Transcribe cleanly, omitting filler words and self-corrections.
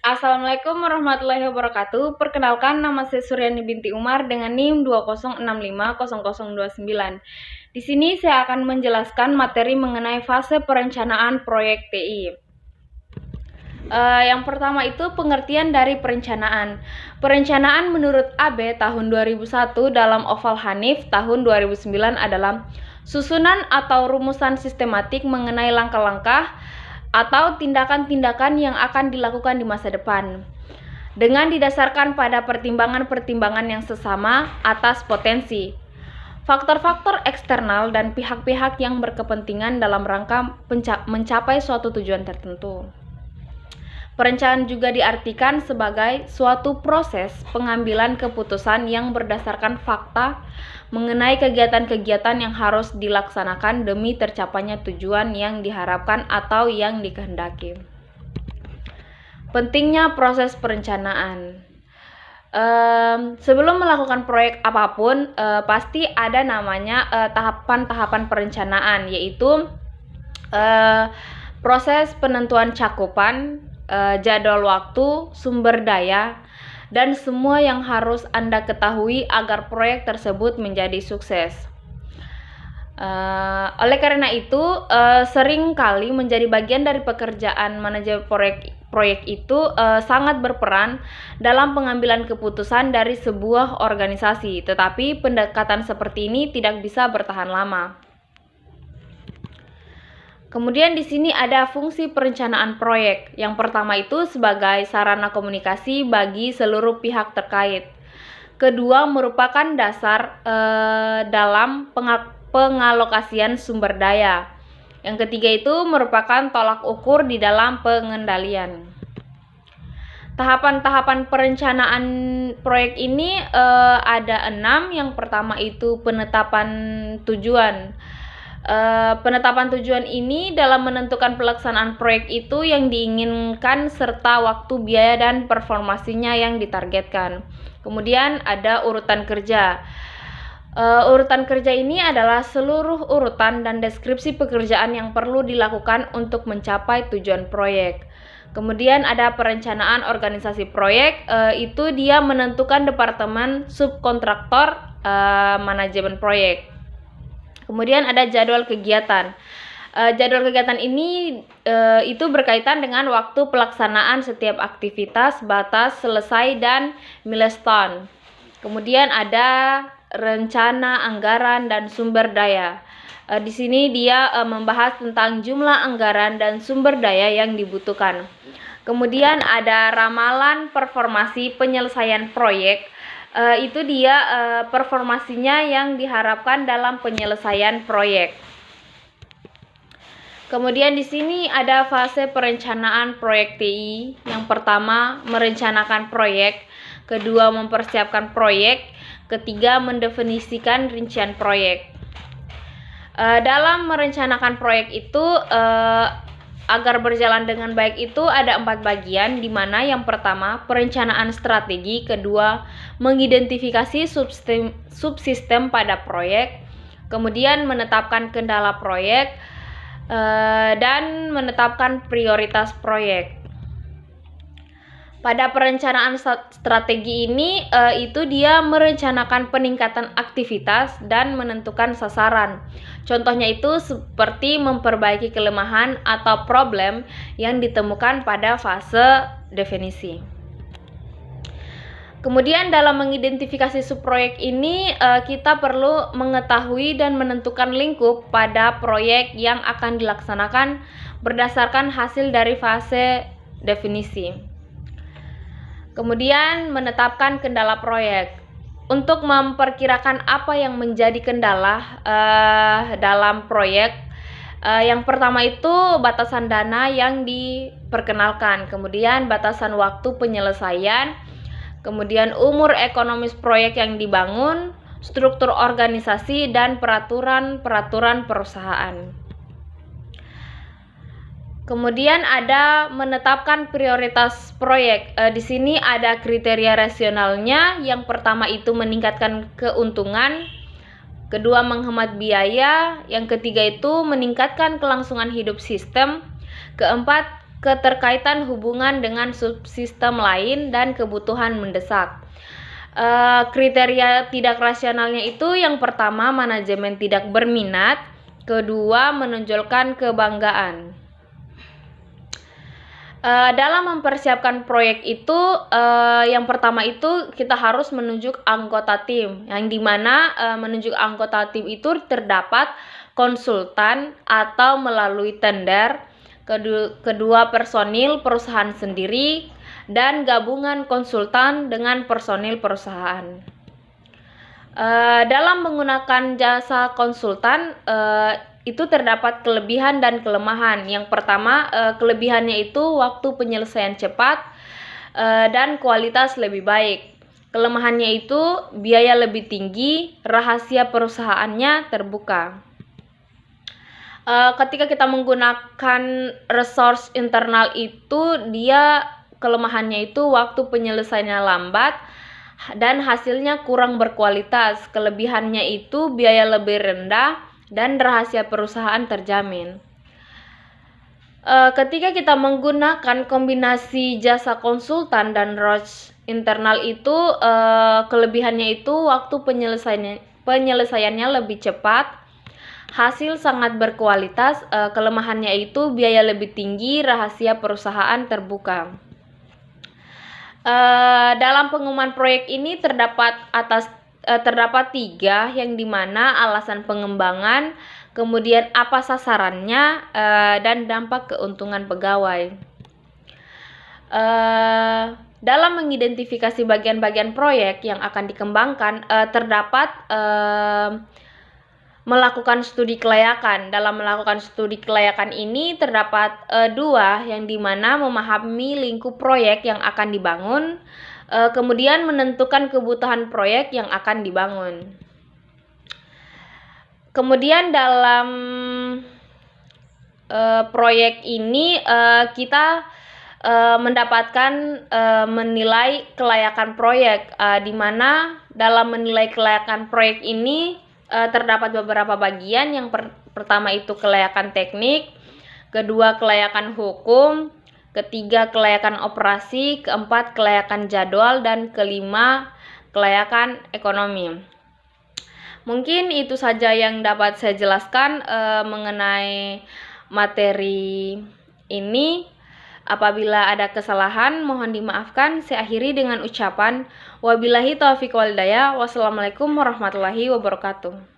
Assalamualaikum warahmatullahi wabarakatuh. Perkenalkan, nama saya Suryani binti Umar dengan NIM 20650029. Di sini saya akan menjelaskan materi mengenai fase perencanaan proyek TI. Yang pertama itu pengertian dari perencanaan. Perencanaan menurut AB tahun 2001 dalam Oval Hanif tahun 2009 adalah susunan atau rumusan sistematik mengenai langkah-langkah atau tindakan-tindakan yang akan dilakukan di masa depan dengan didasarkan pada pertimbangan-pertimbangan yang sesama atas potensi, faktor-faktor eksternal dan pihak-pihak yang berkepentingan dalam rangka mencapai suatu tujuan tertentu. Perencanaan juga diartikan sebagai suatu proses pengambilan keputusan yang berdasarkan fakta mengenai kegiatan-kegiatan yang harus dilaksanakan demi tercapainya tujuan yang diharapkan atau yang dikehendaki. Pentingnya proses perencanaan. Sebelum melakukan proyek apapun, pasti ada namanya tahapan-tahapan perencanaan, yaitu proses penentuan cakupan, jadwal waktu, sumber daya, dan semua yang harus Anda ketahui agar proyek tersebut menjadi sukses. Oleh karena itu, seringkali menjadi bagian dari pekerjaan manajer proyek itu sangat berperan dalam pengambilan keputusan dari sebuah organisasi, tetapi pendekatan seperti ini tidak bisa bertahan lama. Kemudian di sini ada fungsi perencanaan proyek. Yang pertama itu sebagai sarana komunikasi bagi seluruh pihak terkait. Kedua, merupakan dasar dalam pengalokasian sumber daya. Yang ketiga itu merupakan tolak ukur di dalam pengendalian. Tahapan-tahapan perencanaan proyek ini ada 6. Yang pertama itu penetapan tujuan. Penetapan tujuan ini dalam menentukan pelaksanaan proyek itu yang diinginkan serta waktu, biaya, dan performasinya yang ditargetkan. Kemudian ada urutan kerja. Urutan kerja ini adalah seluruh urutan dan deskripsi pekerjaan yang perlu dilakukan untuk mencapai tujuan proyek. Kemudian ada perencanaan organisasi proyek, itu dia menentukan departemen subkontraktor manajemen proyek. Kemudian ada jadwal kegiatan. Jadwal kegiatan ini itu berkaitan dengan waktu pelaksanaan setiap aktivitas, batas, selesai, dan milestone. Kemudian ada rencana, anggaran, dan sumber daya. Di sini dia membahas tentang jumlah anggaran dan sumber daya yang dibutuhkan. Kemudian ada ramalan performasi penyelesaian proyek. Itu dia performasinya yang diharapkan dalam penyelesaian proyek. Kemudian di sini ada fase perencanaan proyek TI. Yang pertama, merencanakan proyek. Kedua, mempersiapkan proyek. Ketiga, mendefinisikan rincian proyek. Dalam merencanakan proyek itu agar berjalan dengan baik itu ada 4 bagian, di mana yang pertama perencanaan strategi, kedua mengidentifikasi subsistem pada proyek, kemudian menetapkan kendala proyek, dan menetapkan prioritas proyek. Pada perencanaan strategi ini itu dia merencanakan peningkatan aktivitas dan menentukan sasaran. Contohnya itu seperti memperbaiki kelemahan atau problem yang ditemukan pada fase definisi. Kemudian dalam mengidentifikasi subproyek ini kita perlu mengetahui dan menentukan lingkup pada proyek yang akan dilaksanakan berdasarkan hasil dari fase definisi. Kemudian menetapkan kendala proyek. Untuk memperkirakan apa yang menjadi kendala dalam proyek, yang pertama itu batasan dana yang diperkenalkan, kemudian batasan waktu penyelesaian, kemudian umur ekonomis proyek yang dibangun, struktur organisasi, dan peraturan perusahaan. Kemudian ada menetapkan prioritas proyek. Di sini ada kriteria rasionalnya. Yang pertama itu meningkatkan keuntungan, kedua menghemat biaya, yang ketiga itu meningkatkan kelangsungan hidup sistem, keempat keterkaitan hubungan dengan subsistem lain, dan kebutuhan mendesak. Kriteria tidak rasionalnya itu yang pertama, manajemen tidak berminat, kedua, menonjolkan kebanggaan. Dalam mempersiapkan proyek itu, yang pertama itu kita harus menunjuk anggota tim, yang dimana menunjuk anggota tim itu terdapat konsultan atau melalui tender, kedua personil perusahaan sendiri, dan gabungan konsultan dengan personil perusahaan. Dalam menggunakan jasa konsultan itu terdapat kelebihan dan kelemahan. Yang pertama, kelebihannya itu waktu penyelesaian cepat dan kualitas lebih baik. Kelemahannya itu biaya lebih tinggi, rahasia perusahaannya terbuka. Ketika kita menggunakan resource internal itu, dia kelemahannya itu waktu penyelesaiannya lambat dan hasilnya kurang berkualitas. Kelebihannya itu biaya lebih rendah dan rahasia perusahaan terjamin. Ketika kita menggunakan kombinasi jasa konsultan dan resource internal itu, kelebihannya itu waktu penyelesaiannya lebih cepat, hasil sangat berkualitas. Kelemahannya itu biaya lebih tinggi, rahasia perusahaan terbuka. Dalam pengumuman proyek ini terdapat 3, yang dimana alasan pengembangan, kemudian apa sasarannya, dan dampak keuntungan pegawai. Dalam mengidentifikasi bagian-bagian proyek yang akan dikembangkan, terdapat melakukan studi kelayakan. Dalam melakukan studi kelayakan ini terdapat 2, yang dimana memahami lingkup proyek yang akan dibangun, kemudian menentukan kebutuhan proyek yang akan dibangun. Kemudian dalam proyek ini kita mendapatkan menilai kelayakan proyek, di mana dalam menilai kelayakan proyek ini terdapat beberapa bagian. Yang pertama itu kelayakan teknik, kedua kelayakan hukum, ketiga kelayakan operasi, keempat kelayakan jadwal, dan kelima kelayakan ekonomi. Mungkin itu saja yang dapat saya jelaskan mengenai materi ini. Apabila ada kesalahan mohon dimaafkan. Saya akhiri dengan ucapan wabillahi taufiq wal hidayah. Wassalamualaikum warahmatullahi wabarakatuh.